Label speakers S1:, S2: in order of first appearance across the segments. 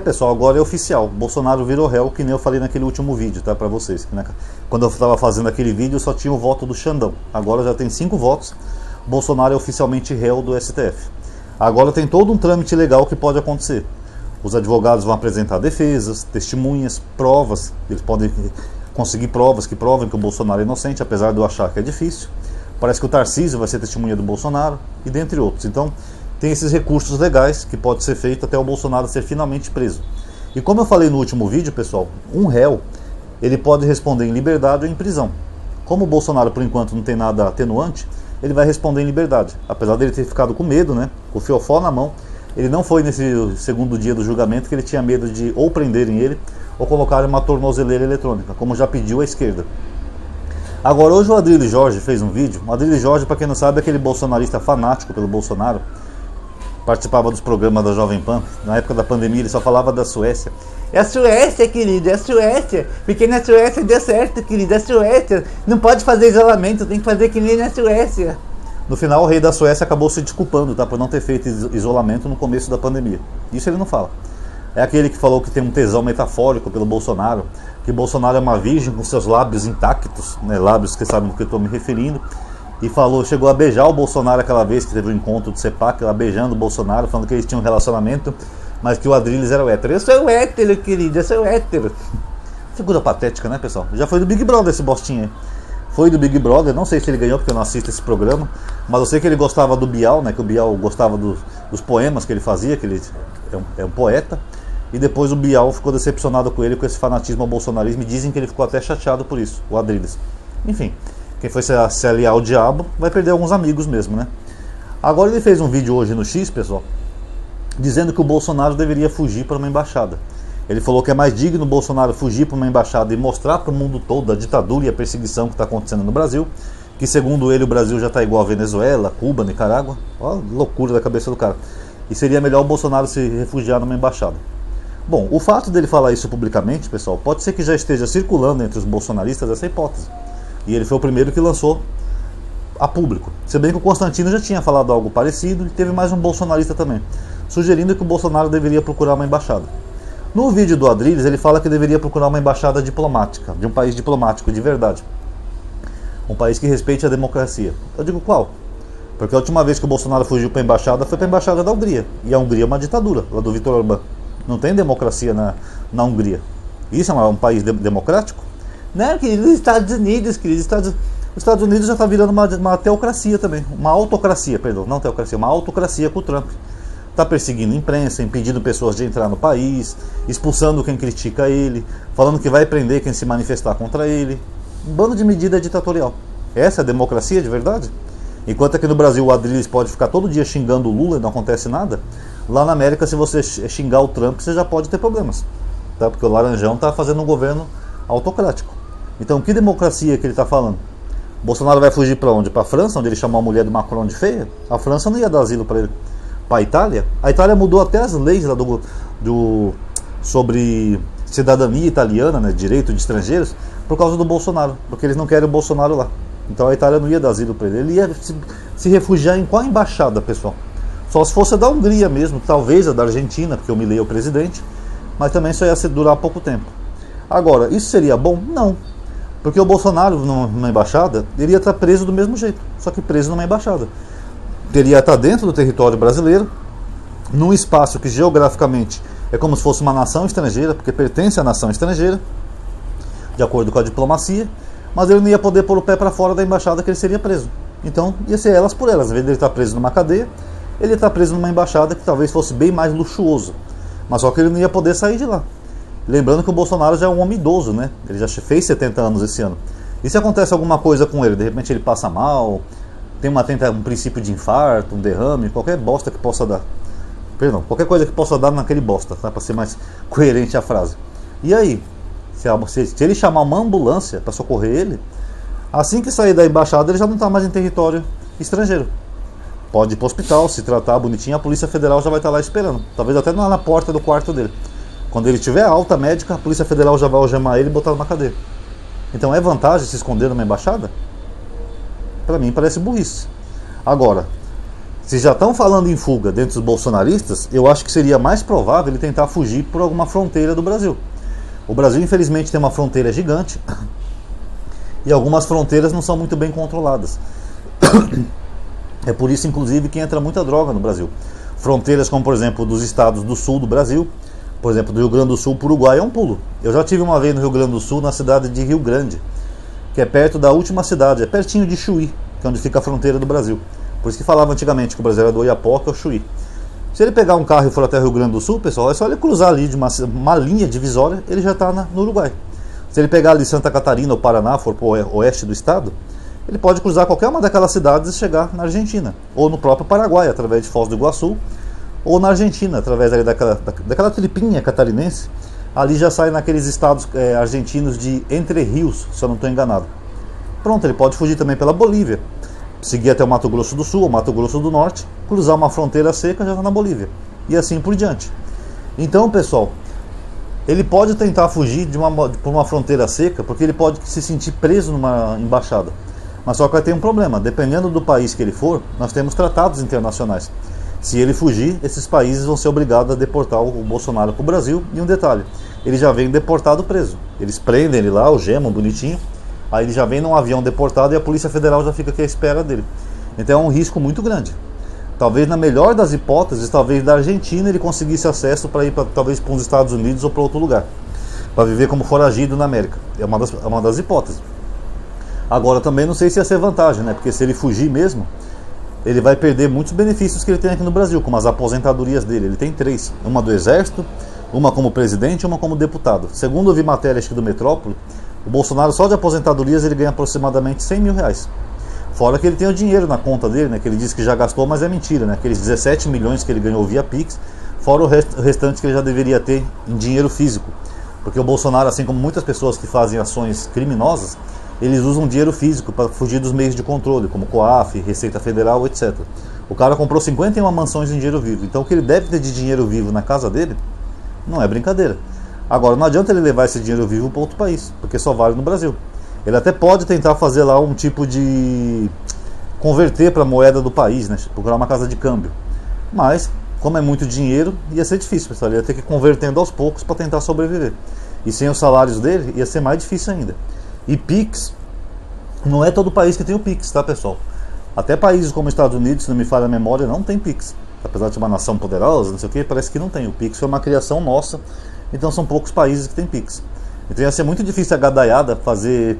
S1: Pessoal, agora é oficial. Bolsonaro virou réu, que nem eu falei naquele último vídeo, tá? Pra vocês. Quando eu estava fazendo aquele vídeo, só tinha o voto do Xandão. Agora já tem 5 votos. Bolsonaro é oficialmente réu do STF. Agora tem todo um trâmite legal que pode acontecer. Os advogados vão apresentar defesas, testemunhas, provas. Eles podem conseguir provas que provem que o Bolsonaro é inocente, apesar de eu achar que é difícil. Parece que o Tarcísio vai ser testemunha do Bolsonaro, e dentre outros. Então, tem esses recursos legais que pode ser feito até o Bolsonaro ser finalmente preso. E como eu falei no último vídeo, pessoal, um réu, ele pode responder em liberdade ou em prisão. Como o Bolsonaro, por enquanto, não tem nada atenuante, ele vai responder em liberdade. Apesar dele ter ficado com medo, né, com o fiofó na mão, ele não foi nesse segundo dia do julgamento, que ele tinha medo de ou prenderem ele ou colocarem uma tornozeleira eletrônica, como já pediu a esquerda. Agora, hoje o Adrilho Jorge fez um vídeo. O Adrilho Jorge, para quem não sabe, é aquele bolsonarista fanático pelo Bolsonaro. Participava dos programas da Jovem Pan. Na época da pandemia ele só falava da Suécia. É a Suécia, querido, é a Suécia. Porque na Suécia deu certo, querido, é a Suécia. Não pode fazer isolamento, tem que fazer que nem na Suécia. No final o rei da Suécia acabou se desculpando, tá, por não ter feito isolamento no começo da pandemia. Isso ele não fala. É aquele que falou que tem um tesão metafórico pelo Bolsonaro, que Bolsonaro é uma virgem com seus lábios intactos, né, lábios que sabem do que eu estou me referindo. E falou, chegou a beijar o Bolsonaro aquela vez que teve um encontro do CEPAC, ela beijando o Bolsonaro, falando que eles tinham um relacionamento, mas que o Adrilles era o hétero. Eu sou hétero, querido, eu sou hétero. Figura patética, né, pessoal? Já foi do Big Brother esse bostinho aí. Foi do Big Brother, não sei se ele ganhou porque eu não assisto esse programa, mas eu sei que ele gostava do Bial, né, que o Bial gostava dos poemas que ele fazia, que ele é um poeta. E depois o Bial ficou decepcionado com ele, com esse fanatismo ao bolsonarismo, e dizem que ele ficou até chateado por isso, o Adrilles. Enfim. Quem foi se aliar ao diabo vai perder alguns amigos mesmo, né? Agora ele fez um vídeo hoje no X, pessoal, dizendo que o Bolsonaro deveria fugir para uma embaixada. Ele falou que é mais digno o Bolsonaro fugir para uma embaixada e mostrar para o mundo todo a ditadura e a perseguição que está acontecendo no Brasil, que segundo ele o Brasil já está igual a Venezuela, Cuba, Nicarágua. Olha a loucura da cabeça do cara. E seria melhor o Bolsonaro se refugiar numa embaixada. Bom, o fato dele falar isso publicamente, pessoal, pode ser que já esteja circulando entre os bolsonaristas essa hipótese. E ele foi o primeiro que lançou a público. Se bem que o Constantino já tinha falado algo parecido, e teve mais um bolsonarista também, sugerindo que o Bolsonaro deveria procurar uma embaixada. No vídeo do Adrilles, ele fala que deveria procurar uma embaixada diplomática, de um país diplomático de verdade. Um país que respeite a democracia. Eu digo qual? Porque a última vez que o Bolsonaro fugiu para a embaixada foi para a embaixada da Hungria. E a Hungria é uma ditadura, lá do Viktor Orbán. Não tem democracia na Hungria. Isso é um país democrático? Não, querido, os Estados Unidos, querido, os Estados Unidos já está virando uma teocracia também, uma autocracia, perdão, não teocracia, uma autocracia com o Trump. Está perseguindo a imprensa, impedindo pessoas de entrar no país, expulsando quem critica ele, falando que vai prender quem se manifestar contra ele. Um bando de medida ditatorial. Essa é a democracia de verdade? Enquanto aqui no Brasil o Adrilles pode ficar todo dia xingando o Lula e não acontece nada, lá na América, se você xingar o Trump, você já pode ter problemas, tá? Porque o Laranjão está fazendo um governo autocrático. Então, que democracia que ele está falando? Bolsonaro vai fugir para onde? Para a França, onde ele chamou a mulher do Macron de feia? A França não ia dar asilo para ele. Para a Itália? A Itália mudou até as leis lá sobre cidadania italiana, né, direito de estrangeiros, por causa do Bolsonaro, porque eles não querem o Bolsonaro lá. Então a Itália não ia dar asilo para ele. Ele ia se refugiar em qual embaixada, pessoal? Só se fosse a da Hungria mesmo, talvez a da Argentina, porque o Milei é o presidente, mas também só ia durar pouco tempo. Agora, isso seria bom? Não. Porque o Bolsonaro, numa embaixada, ele ia estar preso do mesmo jeito, só que preso numa embaixada. Ele ia estar dentro do território brasileiro, num espaço que geograficamente é como se fosse uma nação estrangeira, porque pertence à nação estrangeira, de acordo com a diplomacia, mas ele não ia poder pôr o pé para fora da embaixada que ele seria preso. Então, ia ser elas por elas. Em vez de ele estar preso numa cadeia, ele ia estar preso numa embaixada que talvez fosse bem mais luxuoso, mas só que ele não ia poder sair de lá. Lembrando que o Bolsonaro já é um homem idoso, né? Ele já fez 70 anos esse ano. E se acontece alguma coisa com ele? De repente ele passa mal, tem um princípio de infarto, um derrame, qualquer bosta que possa dar. Perdão, qualquer coisa que possa dar naquele bosta, tá? Para ser mais coerente a frase. E aí? Se ele chamar uma ambulância para socorrer ele, assim que sair da embaixada ele já não está mais em território estrangeiro. Pode ir para o hospital, se tratar bonitinho, a Polícia Federal já vai estar lá esperando. Talvez até lá na porta do quarto dele. Quando ele tiver alta médica, a Polícia Federal já vai algemar ele e botar numa cadeia. Então é vantagem se esconder numa embaixada? Para mim parece burrice. Agora, Se já estão falando em fuga dentro dos bolsonaristas, eu acho que seria mais provável ele tentar fugir por alguma fronteira do Brasil. O Brasil, infelizmente, tem uma fronteira gigante e algumas fronteiras não são muito bem controladas. É por isso, inclusive, que entra muita droga no Brasil. Fronteiras como, por exemplo, dos estados do sul do Brasil, por exemplo, do Rio Grande do Sul para o Uruguai é um pulo. Eu já tive uma vez no Rio Grande do Sul, na cidade de Rio Grande, que é perto da última cidade, é pertinho de Chuí, que é onde fica a fronteira do Brasil. Por isso que falava antigamente que o Brasil era do Oiapoque ao Chuí. Se ele pegar um carro e for até o Rio Grande do Sul, pessoal, é só ele cruzar ali de uma linha divisória, ele já está no Uruguai. Se ele pegar ali Santa Catarina ou Paraná, for para o oeste do estado, ele pode cruzar qualquer uma daquelas cidades e chegar na Argentina, ou no próprio Paraguai, através de Foz do Iguaçu, ou na Argentina, através ali daquela tripinha catarinense, ali já sai naqueles estados argentinos de Entre Rios, se eu não estou enganado. Pronto, ele pode fugir também pela Bolívia, seguir até o Mato Grosso do Sul ou Mato Grosso do Norte, cruzar uma fronteira seca, já está na Bolívia, e assim por diante. Então, pessoal, ele pode tentar fugir por uma fronteira seca, porque ele pode se sentir preso numa embaixada. Mas só que vai ter um problema, dependendo do país que ele for, nós temos tratados internacionais. Se ele fugir, esses países vão ser obrigados a deportar o Bolsonaro para o Brasil. E um detalhe, ele já vem deportado preso. Eles prendem ele lá, algemam bonitinho, aí ele já vem num avião deportado e a Polícia Federal já fica aqui à espera dele. Então é um risco muito grande. Talvez na melhor das hipóteses, talvez da Argentina ele conseguisse acesso para ir talvez para os Estados Unidos ou para outro lugar, para viver como foragido na América. É uma das hipóteses. Agora também não sei se ia ser vantagem, né? Porque se ele fugir mesmo, ele vai perder muitos benefícios que ele tem aqui no Brasil, como as aposentadorias dele. Ele tem 3, uma do Exército, uma como presidente e uma como deputado. Segundo eu vi matéria acho que do Metrópole, o Bolsonaro só de aposentadorias ele ganha aproximadamente 100 mil reais. Fora que ele tem o dinheiro na conta dele, né? Que ele diz que já gastou, mas é mentira, né? Aqueles 17 milhões que ele ganhou via Pix, fora o restante que ele já deveria ter em dinheiro físico. Porque o Bolsonaro, assim como muitas pessoas que fazem ações criminosas, eles usam dinheiro físico para fugir dos meios de controle, como COAF, Receita Federal, etc. O cara comprou 51 mansões em dinheiro vivo, então o que ele deve ter de dinheiro vivo na casa dele não é brincadeira. Agora, não adianta ele levar esse dinheiro vivo para outro país, porque só vale no Brasil. Ele até pode tentar fazer lá um tipo de converter para a moeda do país, né? Procurar uma casa de câmbio. Mas, como é muito dinheiro, ia ser difícil, pessoal. Ele ia ter que ir convertendo aos poucos para tentar sobreviver. E sem os salários dele, ia ser mais difícil ainda. E Pix, não é todo país que tem o Pix, tá, pessoal? Até países como os Estados Unidos, se não me falha a memória, não tem Pix. Apesar de ser uma nação poderosa, não sei o que, parece que não tem. O Pix foi uma criação nossa, então são poucos países que tem Pix. Então ia ser muito difícil a gadaiada fazer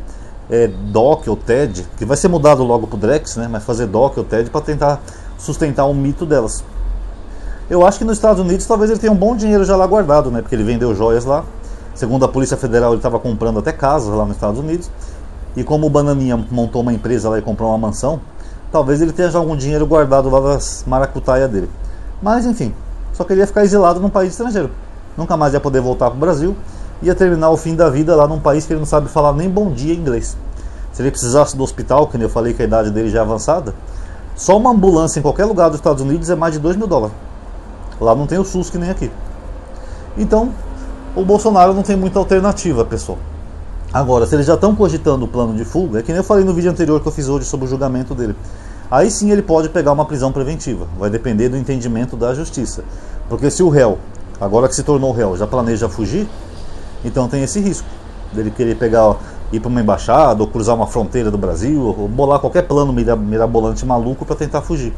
S1: DOC ou TED, que vai ser mudado logo pro Drex, né? Mas fazer DOC ou TED para tentar sustentar um mito delas. Eu acho que nos Estados Unidos talvez ele tenha um bom dinheiro já lá guardado, né? Porque ele vendeu joias lá. Segundo a Polícia Federal, ele estava comprando até casas lá nos Estados Unidos. E como o Bananinha montou uma empresa lá e comprou uma mansão, talvez ele tenha já algum dinheiro guardado lá das maracutaias dele. Mas enfim, só queria ficar exilado num país estrangeiro. Nunca mais ia poder voltar para o Brasil. Ia terminar o fim da vida lá num país que ele não sabe falar nem bom dia em inglês. Se ele precisasse do hospital, que eu falei que a idade dele já é avançada, só uma ambulância em qualquer lugar dos Estados Unidos é mais de $2 mil. Lá não tem o SUS que nem aqui. Então, o Bolsonaro não tem muita alternativa, pessoal. Agora, se eles já estão cogitando o plano de fuga, é que nem eu falei no vídeo anterior que eu fiz hoje sobre o julgamento dele. Aí sim ele pode pegar uma prisão preventiva. Vai depender do entendimento da justiça. Porque se o réu, agora que se tornou réu, já planeja fugir, então tem esse risco dele querer pegar, ir para uma embaixada, ou cruzar uma fronteira do Brasil, ou bolar qualquer plano mirabolante maluco para tentar fugir.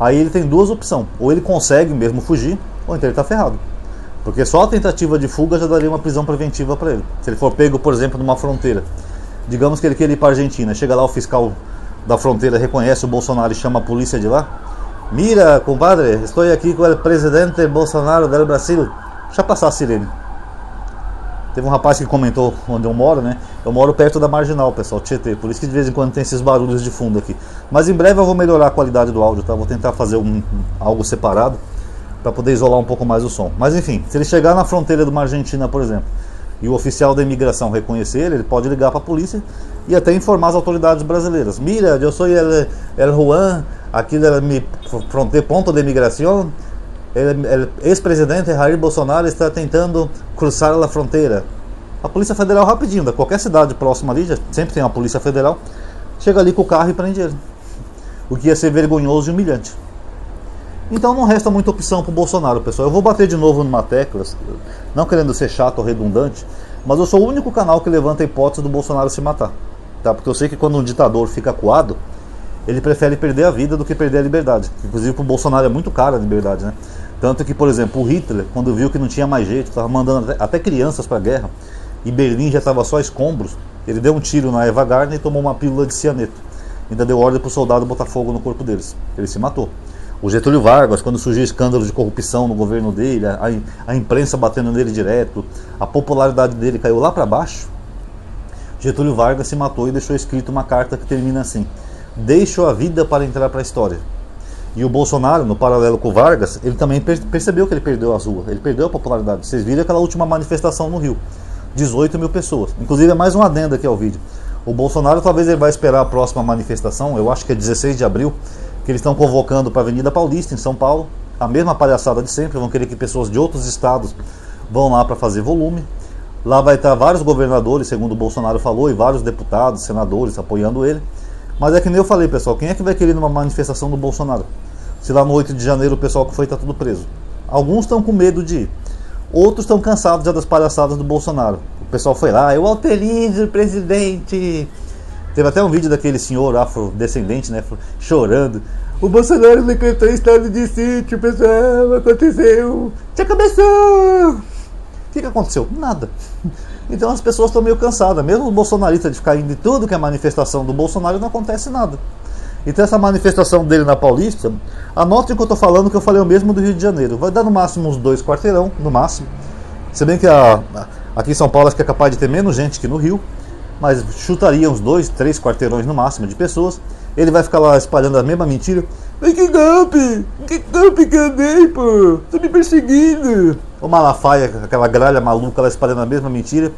S1: Aí ele tem duas opções. Ou ele consegue mesmo fugir, ou então ele está ferrado. Porque só a tentativa de fuga já daria uma prisão preventiva para ele. Se ele for pego, por exemplo, numa fronteira, digamos que ele queira ir para a Argentina, chega lá o fiscal da fronteira, reconhece o Bolsonaro e chama a polícia de lá. Mira, compadre, estou aqui com o presidente Bolsonaro do Brasil. Deixa passar a sirene. Teve um rapaz que comentou onde eu moro, né? Eu moro perto da Marginal, pessoal, Tietê. Por isso que de vez em quando tem esses barulhos de fundo aqui. Mas em breve eu vou melhorar a qualidade do áudio, tá? Vou tentar fazer algo separado para poder isolar um pouco mais o som. Mas enfim, se ele chegar na fronteira de uma Argentina, por exemplo, e o oficial da imigração reconhecer ele pode ligar para a polícia e até informar as autoridades brasileiras. Mira, eu sou el Juan, aqui da ponto de imigração. O ex-presidente Jair Bolsonaro está tentando cruzar a fronteira. A Polícia Federal rapidinho, da qualquer cidade próxima ali, já sempre tem uma Polícia Federal, chega ali com o carro e prende ele. O que ia ser vergonhoso e humilhante. Então não resta muita opção para o Bolsonaro, pessoal. Eu vou bater de novo numa tecla, não querendo ser chato ou redundante, mas eu sou o único canal que levanta a hipótese do Bolsonaro se matar, tá? Porque eu sei que quando um ditador fica acuado, ele prefere perder a vida do que perder a liberdade. Inclusive para o Bolsonaro é muito cara a liberdade, né? Tanto que, por exemplo, o Hitler, quando viu que não tinha mais jeito, estava mandando até crianças para a guerra, e Berlim já estava só escombros, ele deu um tiro na Eva Gardner e tomou uma pílula de cianeto. Ainda deu ordem para o soldado botar fogo no corpo deles. Ele se matou. O Getúlio Vargas, quando surgiu escândalo de corrupção no governo dele, a imprensa batendo nele direto, a popularidade dele caiu lá para baixo, Getúlio Vargas se matou e deixou escrito uma carta que termina assim: deixo a vida para entrar para a história. E o Bolsonaro, no paralelo com o Vargas, ele também percebeu que ele perdeu as ruas, ele perdeu a popularidade. Vocês viram aquela última manifestação no Rio, 18 mil pessoas. Inclusive é mais um adendo aqui ao vídeo. O Bolsonaro talvez ele vai esperar a próxima manifestação, eu acho que é 16 de abril, que eles estão convocando para a Avenida Paulista, em São Paulo, a mesma palhaçada de sempre, vão querer que pessoas de outros estados vão lá para fazer volume. Lá vai estar vários governadores, segundo o Bolsonaro falou, e vários deputados, senadores apoiando ele. Mas é que nem eu falei, pessoal, quem é que vai querer numa manifestação do Bolsonaro? Se lá no 8 de janeiro o pessoal que foi está tudo preso. Alguns estão com medo de ir. Outros estão cansados já das palhaçadas do Bolsonaro. O pessoal foi lá, eu autorizo o presidente. Teve até um vídeo daquele senhor afrodescendente, né, chorando. O Bolsonaro decretou estado de sítio, pessoal, aconteceu. Já começou! O que aconteceu? Nada. Então as pessoas estão meio cansadas. Mesmo os bolsonaristas de ficar indo em tudo que é manifestação do Bolsonaro, não acontece nada. Então essa manifestação dele na Paulista, anotem que eu estou falando, que eu falei o mesmo do Rio de Janeiro. Vai dar no máximo uns 2 quarteirão, no máximo. Se bem que aqui em São Paulo acho que é capaz de ter menos gente que no Rio, mas chutaria uns 2, 3 quarteirões no máximo de pessoas. Ele vai ficar lá espalhando a mesma mentira. Ai, que golpe que eu dei, pô, tô me perseguindo. O Malafaia, aquela gralha maluca lá espalhando a mesma mentira.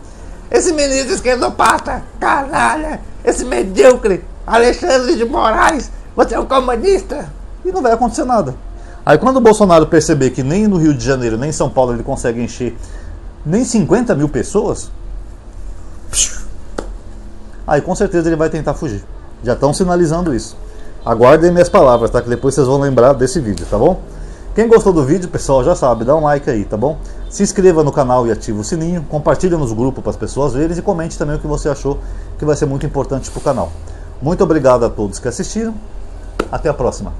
S1: Esse ministro esquerdopata, canalha, esse medíocre, Alexandre de Moraes, você é um comunista. E não vai acontecer nada. Aí quando o Bolsonaro perceber que nem no Rio de Janeiro, nem em São Paulo ele consegue encher nem 50 mil pessoas, aí com certeza ele vai tentar fugir. Já estão sinalizando isso. Aguardem minhas palavras, tá? Que depois vocês vão lembrar desse vídeo, tá bom? Quem gostou do vídeo, pessoal, já sabe, dá um like aí, tá bom? Se inscreva no canal e ative o sininho, compartilhe nos grupos para as pessoas verem e comente também o que você achou, que vai ser muito importante para o canal. Muito obrigado a todos que assistiram. Até a próxima.